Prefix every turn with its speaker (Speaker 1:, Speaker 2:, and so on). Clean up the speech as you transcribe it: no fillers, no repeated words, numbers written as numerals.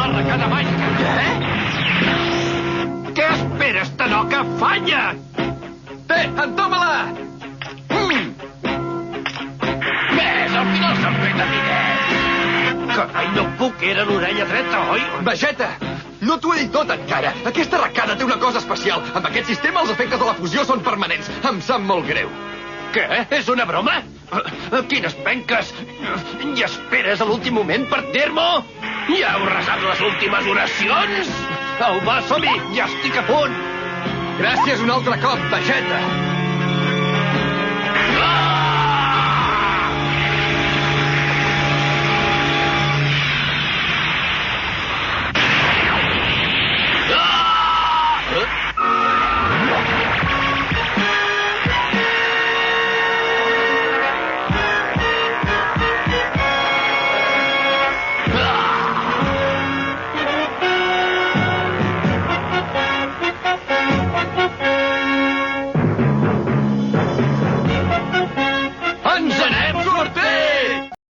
Speaker 1: l'arracada màgica. Què esperes, Tanoka? Falla!
Speaker 2: Entoma-la!
Speaker 1: Ves, al final s'han fet amiguets. Carai, no puc, era l'orella dreta, oi?
Speaker 2: Vegeta, no t'ho he dit tot encara. Aquesta arracada té una cosa especial. Amb aquest sistema els efectes de la fusió són permanents. Em sap molt greu.
Speaker 1: Què? És una broma? Quines penques! I esperes a l'últim moment per dir-m'ho? Ja heu resat les últimes oracions? Au, va, som-hi! Ja estic a punt!
Speaker 2: Gràcies un altre cop, Vegeta.